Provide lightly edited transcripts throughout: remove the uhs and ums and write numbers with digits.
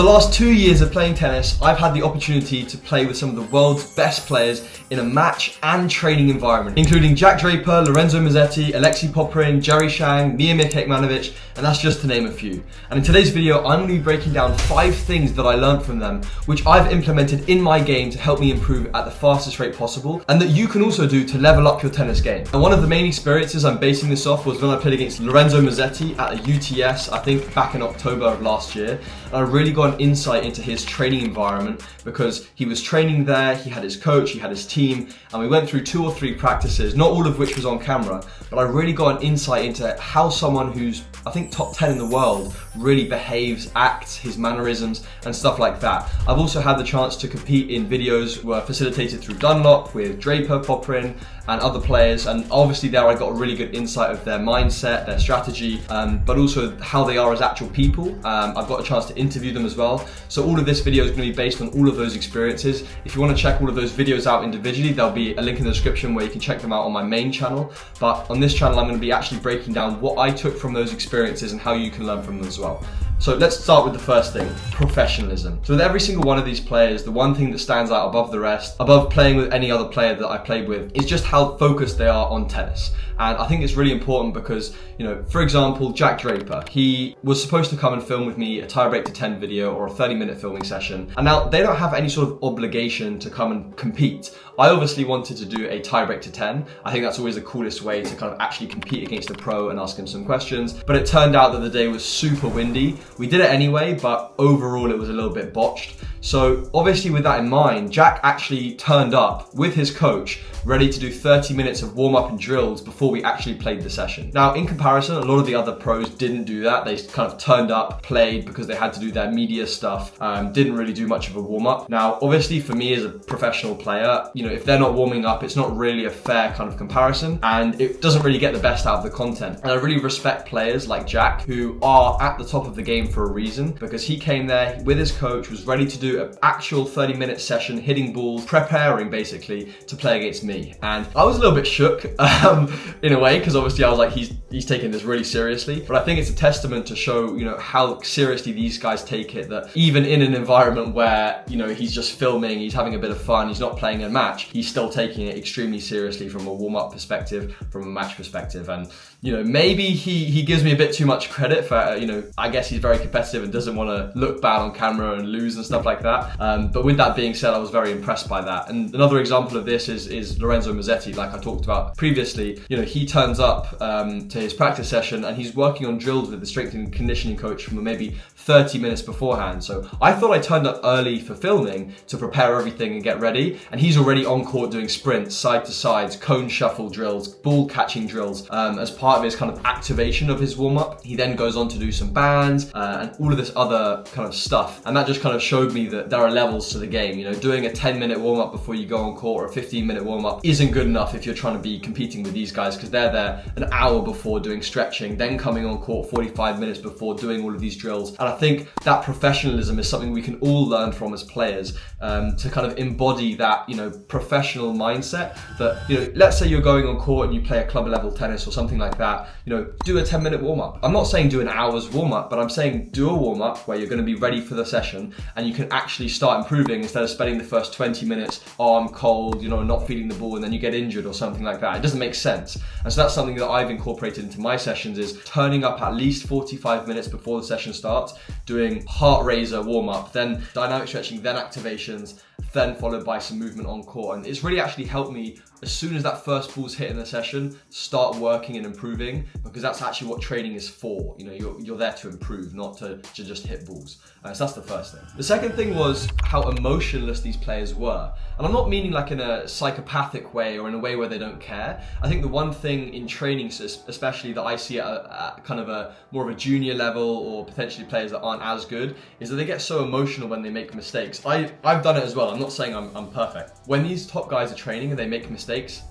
the last 2 years of playing tennis, I've had the opportunity to play with some of the world's best players in a match and training environment, including Jack Draper, Lorenzo Musetti, Alexei Popyrin, Jerry Shang, Miomir Kekmanovic, and that's just to name a few. And in today's video, I'm going to be breaking down 5 things that I learned from them, which I've implemented in my game to help me improve at the fastest rate possible, and that you can also do to level up your tennis game. And one of the main experiences I'm basing this off was when I played against Lorenzo Musetti at the UTS, I think back in October of last year. And I really got an insight into his training environment because he was training there, he had his coach, he had his team, and we went through 2 or 3 practices, not all of which was on camera, but I really got an insight into how someone who's, I think, top 10 in the world really behaves, acts, his mannerisms, and stuff like that. I've also had the chance to compete in videos were facilitated through Dunlop with Draper, Popyrin, and other players, and obviously there I got a really good insight of their mindset, their strategy, but also how they are as actual people. I've got a chance to interview them as well. So all of this video is going to be based on all of those experiences. If you want to check all of those videos out individually, there'll be a link in the description where you can check them out on my main channel. But on this channel, I'm going to be actually breaking down what I took from those experiences and how you can learn from them as well. So let's start with the first thing, professionalism. So with every single one of these players, the one thing that stands out above the rest, above playing with any other player that I played with, is just how focused they are on tennis. And I think it's really important because, you know, for example, Jack Draper, he was supposed to come and film with me a tiebreak to 10 video or a 30-minute filming session. And now they don't have any sort of obligation to come and compete. I obviously wanted to do a tiebreak to 10. I think that's always the coolest way to kind of actually compete against a pro and ask him some questions. But it turned out that the day was super windy. We did it anyway, but overall it was a little bit botched. So obviously with that in mind, Jack actually turned up with his coach, ready to do 30 minutes of warm-up and drills before we actually played the session. Now, in comparison, a lot of the other pros didn't do that. They kind of turned up, played because they had to do their media stuff, didn't really do much of a warm-up. Now, obviously for me as a professional player, you know, if they're not warming up, it's not really a fair kind of comparison, and it doesn't really get the best out of the content. And I really respect players like Jack, who are at the top of the game for a reason, because he came there with his coach, was ready to do an actual 30-minute session, hitting balls, preparing basically to play against me. And I was a little bit shook in a way, because obviously I was like, he's taking this really seriously. But I think it's a testament to show, you know, how seriously these guys take it, that even in an environment where, you know, he's just filming, he's having a bit of fun, he's not playing a match, he's still taking it extremely seriously from a warm-up perspective, from a match perspective. And, you know, maybe he gives me a bit too much credit for, you know, I guess he's very competitive and doesn't want to look bad on camera and lose and stuff like that. But with that being said, I was very impressed by that. And another example of this is Lorenzo Musetti, like I talked about previously. You know, he turns up to his practice session and he's working on drills with the strength and conditioning coach from maybe 30 minutes beforehand. So I thought I turned up early for filming to prepare everything and get ready, and he's already on court doing sprints, side to sides, cone shuffle drills, ball catching drills as part of his kind of activation of his warm-up. He then goes on to do some bands and all of this other kind of stuff, and that just kind of showed me that there are levels to the game. You know, doing a 10-minute warm-up before you go on court or a 15-minute warm-up isn't good enough if you're trying to be competing with these guys, because they're there an hour before doing stretching, then coming on court 45 minutes before doing all of these drills. And I think that professionalism is something we can all learn from as players, to kind of embody that, you know, professional mindset that, you know, let's say you're going on court and you play a club level tennis or something like that, you know, do a 10-minute warm-up. I'm not saying do an hour's warm-up, but I'm saying do a warm-up where you're going to be ready for the session and you can actually start improving instead of spending the first 20 minutes, oh, I'm cold, you know, not feeling the ball, and then you get injured or something like that. It doesn't make sense. And so that's something that I've incorporated into my sessions, is turning up at least 45 minutes before the session starts, doing heart raiser warm-up, then dynamic stretching, then activations, then followed by some movement on court. And it's really actually helped me, as soon as that first ball's hit in the session, start working and improving, because that's actually what training is for. You know, you're there to improve, not to just hit balls. So that's the first thing. The second thing was how emotionless these players were. And I'm not meaning like in a psychopathic way or in a way where they don't care. I think the one thing in training, especially that I see at kind of a more of a junior level, or potentially players that aren't as good, is that they get so emotional when they make mistakes. I've done it as well. I'm not saying I'm perfect. When these top guys are training and they make mistakes,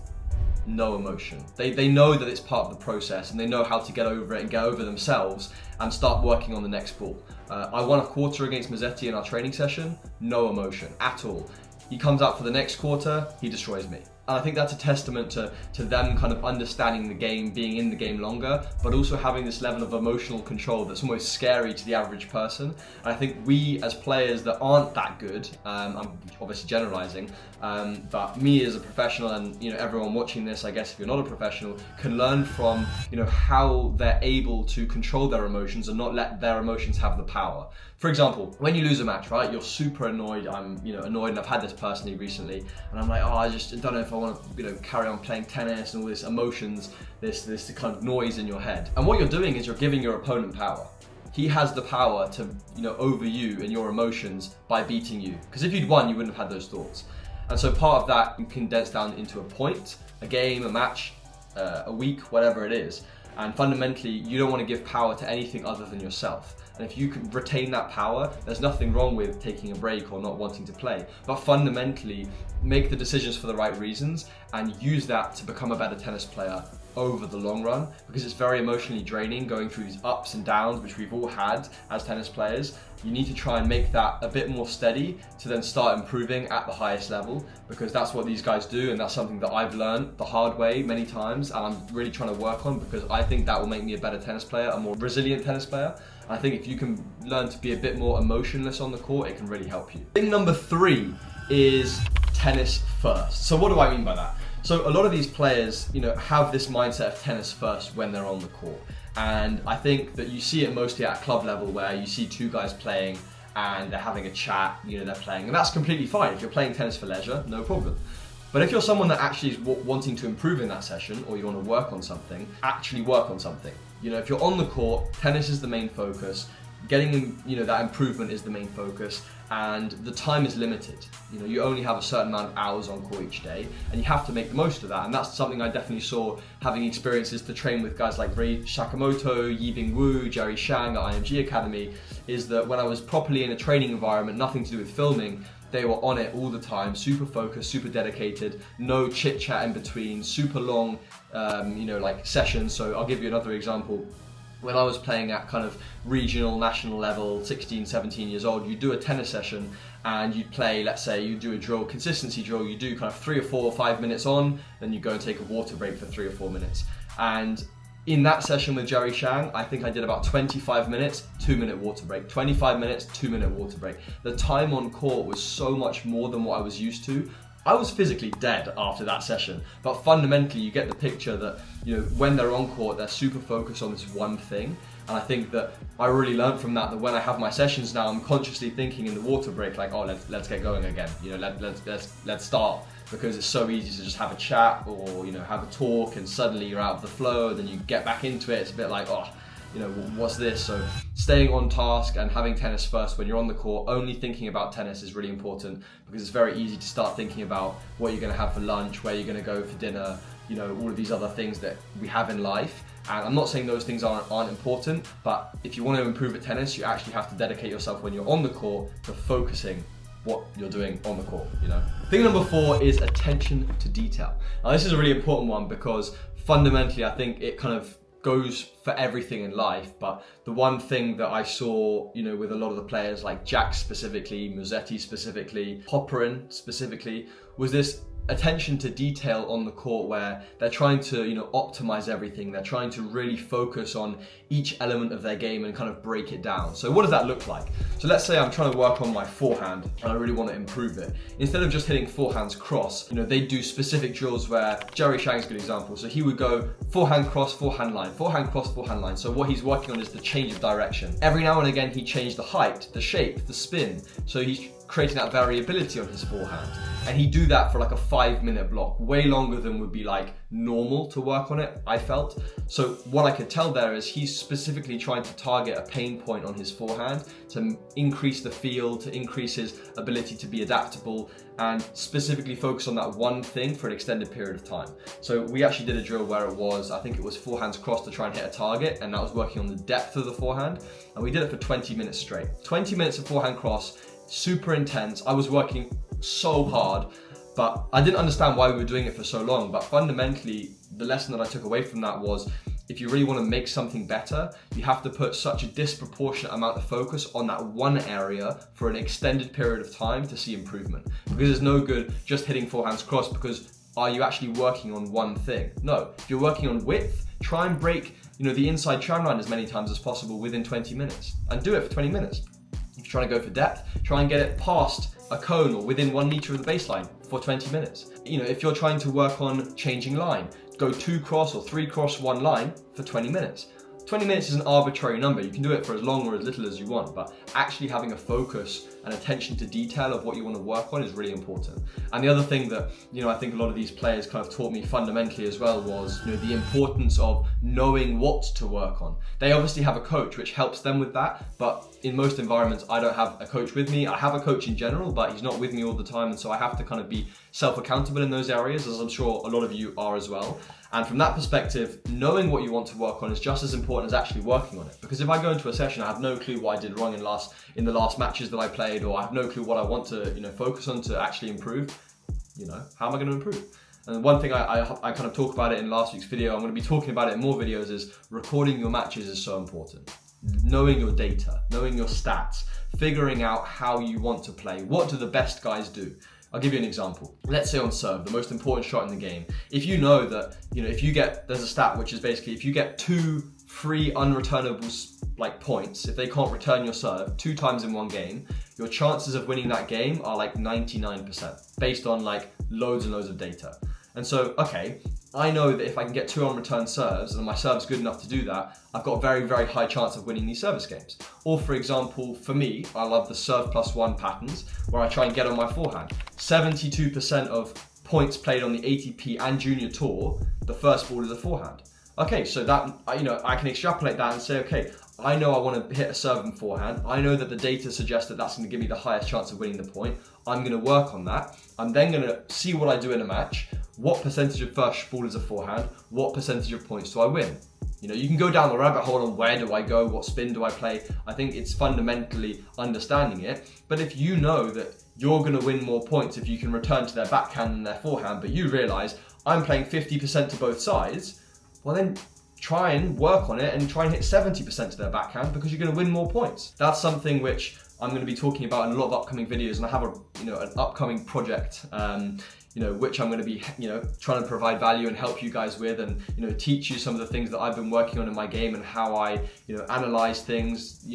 no emotion. They know that it's part of the process, and they know how to get over it and get over themselves and start working on the next ball. I won a quarter against Musetti in our training session, no emotion at all. He comes out for the next quarter, he destroys me. And I think that's a testament to them kind of understanding the game, being in the game longer, but also having this level of emotional control that's almost scary to the average person. And I think we as players that aren't that good, I'm obviously generalizing, but me as a professional and everyone watching this, I guess if you're not a professional, can learn from how they're able to control their emotions and not let their emotions have the power. For example, when you lose a match, right, you're super annoyed. I'm annoyed, and I've had this personally recently, and I'm like, oh, I just don't know if I want to carry on playing tennis and all this emotions, this kind of noise in your head. And what you're doing is you're giving your opponent power. He has the power to over you and your emotions by beating you, because if you'd won, you wouldn't have had those thoughts. And so part of that you condense down into a point, a game, a match, a week, whatever it is. And fundamentally, you don't want to give power to anything other than yourself. And if you can retain that power, there's nothing wrong with taking a break or not wanting to play. But fundamentally, make the decisions for the right reasons and use that to become a better tennis player over the long run, because it's very emotionally draining going through these ups and downs, which we've all had as tennis players. You need to try and make that a bit more steady to then start improving at the highest level, because that's what these guys do, and that's something that I've learned the hard way many times, and I'm really trying to work on, because I think that will make me a better tennis player, a more resilient tennis player. I think if you can learn to be a bit more emotionless on the court, it can really help you. Thing number 3 is tennis first. So what do I mean by that? So a lot of these players, have this mindset of tennis first when they're on the court. And I think that you see it mostly at club level, where you see two guys playing and they're having a chat, they're playing. And that's completely fine. If you're playing tennis for leisure, no problem. But if you're someone that actually is wanting to improve in that session, or you want to work on something, actually work on something. If you're on the court, tennis is the main focus. Getting that improvement is the main focus, and the time is limited. You only have a certain amount of hours on court each day, and you have to make the most of that. And that's something I definitely saw having experiences to train with guys like Ray Sakamoto, Yibing Wu, Jerry Shang at IMG Academy, is that when I was properly in a training environment, nothing to do with filming, they were on it all the time, super focused, super dedicated, no chit chat in between, super long, like sessions. So I'll give you another example. When I was playing at kind of regional, national level, 16, 17 years old, you'd do a tennis session and you'd play, let's say you do a drill, consistency drill, you do kind of 3 or 4 or 5 minutes on, then you go and take a water break for 3 or 4 minutes. And in that session with Jerry Shang, I think I did about 25 minutes, 2-minute water break, 25 minutes, 2-minute water break. The time on court was so much more than what I was used to. I was physically dead after that session, but fundamentally you get the picture that when they're on court, they're super focused on this one thing. And I think that I really learned from that when I have my sessions now, I'm consciously thinking in the water break, like, oh, let's get going again. Let's start, because it's so easy to just have a chat or have a talk, and suddenly you're out of the flow. Then you get back into it. It's a bit like, oh, what's this? So staying on task and having tennis first when you're on the court, only thinking about tennis is really important, because it's very easy to start thinking about what you're going to have for lunch, where you're going to go for dinner, all of these other things that we have in life. And I'm not saying those things aren't important, but if you want to improve at tennis, you actually have to dedicate yourself when you're on the court to focusing what you're doing on the court. Thing number 4 is attention to detail. Now this is a really important one, because fundamentally I think it kind of goes for everything in life, but the one thing that I saw, with a lot of the players like Jack specifically, Musetti specifically, Popperin specifically, was this attention to detail on the court, where they're trying to optimize everything. They're trying to really focus on each element of their game and kind of break it down. So what does that look like? So let's say I'm trying to work on my forehand and I really want to improve it. Instead of just hitting forehands cross, they do specific drills where Jerry Shang's a good example. So he would go forehand cross, forehand line, forehand cross, forehand line. So what he's working on is the change of direction. Every now and again he changed the height, the shape, the spin. So he's creating that variability on his forehand. And he'd do that for like a 5-minute block, way longer than would be like normal to work on it, I felt. So what I could tell there is he's specifically trying to target a pain point on his forehand to increase the feel, to increase his ability to be adaptable, and specifically focus on that one thing for an extended period of time. So we actually did a drill where I think it was forehands cross to try and hit a target, and that was working on the depth of the forehand. And we did it for 20 minutes straight. 20 minutes of forehand cross, super intense. I was working so hard, but I didn't understand why we were doing it for so long. But fundamentally, the lesson that I took away from that was, if you really want to make something better, you have to put such a disproportionate amount of focus on that one area for an extended period of time to see improvement. Because it's no good just hitting forehands cross, because are you actually working on one thing? No, if you're working on width, try and break, the inside tram line as many times as possible within 20 minutes, and do it for 20 minutes. If you're trying to go for depth, try and get it past a cone or within 1 meter of the baseline for 20 minutes. If you're trying to work on changing line, go 2 cross or 3 cross 1 line for 20 minutes. 20 minutes is an arbitrary number. You can do it for as long or as little as you want, but actually having a focus and attention to detail of what you want to work on is really important. And the other thing that, I think a lot of these players kind of taught me fundamentally as well was, the importance of knowing what to work on. They obviously have a coach which helps them with that, but in most environments, I don't have a coach with me. I have a coach in general, but he's not with me all the time. And so I have to kind of be self-accountable in those areas, as I'm sure a lot of you are as well. And from that perspective, knowing what you want to work on is just as important as actually working on it. Because if I go into a session, I have no clue what I did wrong in the last matches that I played, or I have no clue what I want to, focus on to actually improve, how am I going to improve? And one thing I kind of talk about it in last week's video, I'm going to be talking about it in more videos, is recording your matches is so important. Knowing your data, knowing your stats, figuring out how you want to play. What do the best guys do? I'll give you an example. Let's say on serve, the most important shot in the game. If you know that, there's a stat which is basically if you get 2 free unreturnable points, if they can't return your serve 2 times in one game, your chances of winning that game are 99% based on loads and loads of data. And so, okay, I know that if I can get 2 unreturned serves and my serve's good enough to do that, I've got a very, very high chance of winning these service games. Or for example, for me, I love the serve +1 patterns where I try and get on my forehand. 72% of points played on the ATP and Junior Tour, the first ball is a forehand. Okay, so that, I can extrapolate that and say, okay, I know I want to hit a serve and forehand. I know that the data suggests that that's going to give me the highest chance of winning the point. I'm going to work on that. I'm then going to see what I do in a match. What percentage of first ball is a forehand? What percentage of points do I win? You can go down the rabbit hole on where do I go, what spin do I play. I think it's fundamentally understanding it. But if you know that you're going to win more points if you can return to their backhand and their forehand, but you realize I'm playing 50% to both sides, well then try and work on it and try and hit 70% to their backhand, because you're going to win more points. That's something which I'm going to be talking about in a lot of upcoming videos, and I have an upcoming project which I'm going to be trying to provide value and help you guys with, and teach you some of the things that I've been working on in my game and how I analyze things,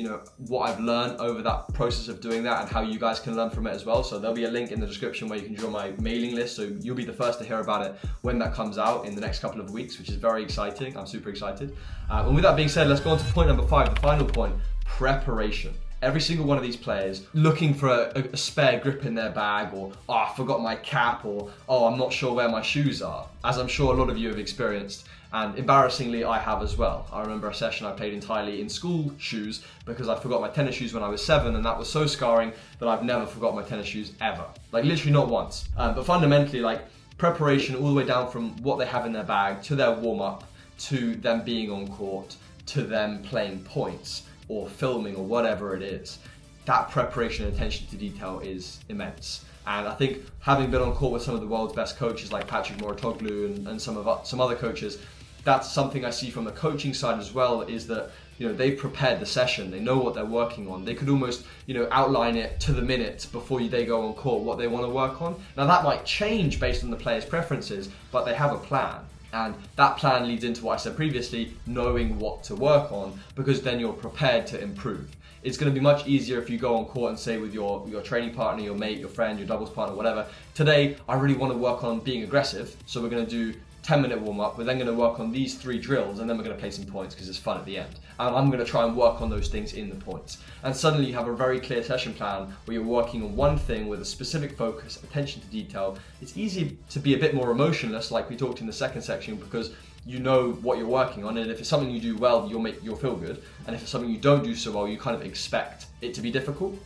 what I've learned over that process of doing that, and how you guys can learn from it as well. So there'll be a link in the description where you can join my mailing list, so you'll be the first to hear about it when that comes out in the next couple of weeks, which is very exciting. I'm super excited. And with that being said, let's go on to point number 5, the final point: preparation. Every single one of these players looking for a spare grip in their bag, or I forgot my cap, or I'm not sure where my shoes are, as I'm sure a lot of you have experienced, and embarrassingly I have as well. I remember a session I played entirely in school shoes because I forgot my tennis shoes when I was 7, and that was so scarring that I've never forgot my tennis shoes ever, literally not once. But fundamentally, preparation all the way down from what they have in their bag to their warm-up, to them being on court, to them playing points or filming or whatever it is, that preparation and attention to detail is immense. And I think having been on court with some of the world's best coaches like Patrick Mouratoglou and some other coaches, that's something I see from the coaching side as well, is that they've prepared the session, they know what they're working on. They could almost outline it to the minute before they go on court what they want to work on. Now that might change based on the player's preferences, but they have a plan. And that plan leads into what I said previously, knowing what to work on, because then you're prepared to improve. It's going to be much easier if you go on court and say with your training partner, your mate, your friend, your doubles partner, whatever, today I really want to work on being aggressive, so we're going to do 10-minute warm-up, we're then going to work on these 3 drills, and then we're going to play some points because it's fun at the end. And I'm going to try and work on those things in the points. And suddenly you have a very clear session plan where you're working on one thing with a specific focus, attention to detail. It's easy to be a bit more emotionless, like we talked in the second section, because you know what you're working on, and if it's something you do well, you'll feel good. And if it's something you don't do so well, you kind of expect it to be difficult.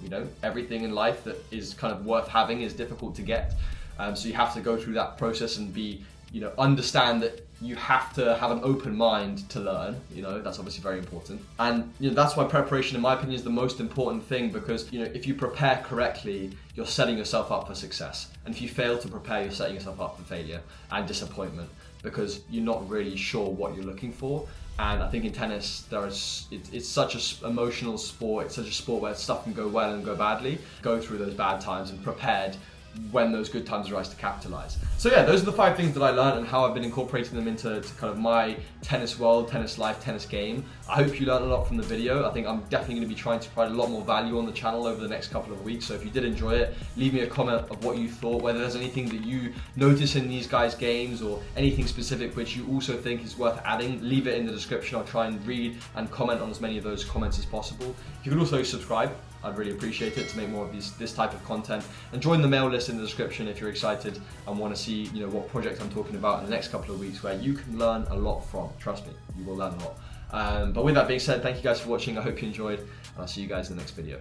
Everything in life that is kind of worth having is difficult to get. So you have to go through that process and be understand that you have to have an open mind to learn. That's obviously very important. And that's why preparation, in my opinion, is the most important thing, because if you prepare correctly, you're setting yourself up for success. And if you fail to prepare, you're setting yourself up for failure and disappointment, because you're not really sure what you're looking for. And I think in tennis, it's such an emotional sport. It's such a sport where stuff can go well and go badly. Go through those bad times, and prepared when those good times arise to capitalize. So yeah, those are the 5 things that I learned and how I've been incorporating them into kind of my tennis world, tennis life, tennis game. I hope you learned a lot from the video. I think I'm definitely going to be trying to provide a lot more value on the channel over the next couple of weeks. So if you did enjoy it, leave me a comment of what you thought, whether there's anything that you notice in these guys' games or anything specific which you also think is worth adding. Leave it in the description. I'll try and read and comment on as many of those comments as possible. You can also subscribe. I'd really appreciate it to make more of this type of content, and join the mail list in the description if you're excited and want to see what project I'm talking about in the next couple of weeks, where you can learn a lot from. Trust me, you will learn a lot. But with that being said, thank you guys for watching. I hope you enjoyed, and I'll see you guys in the next video.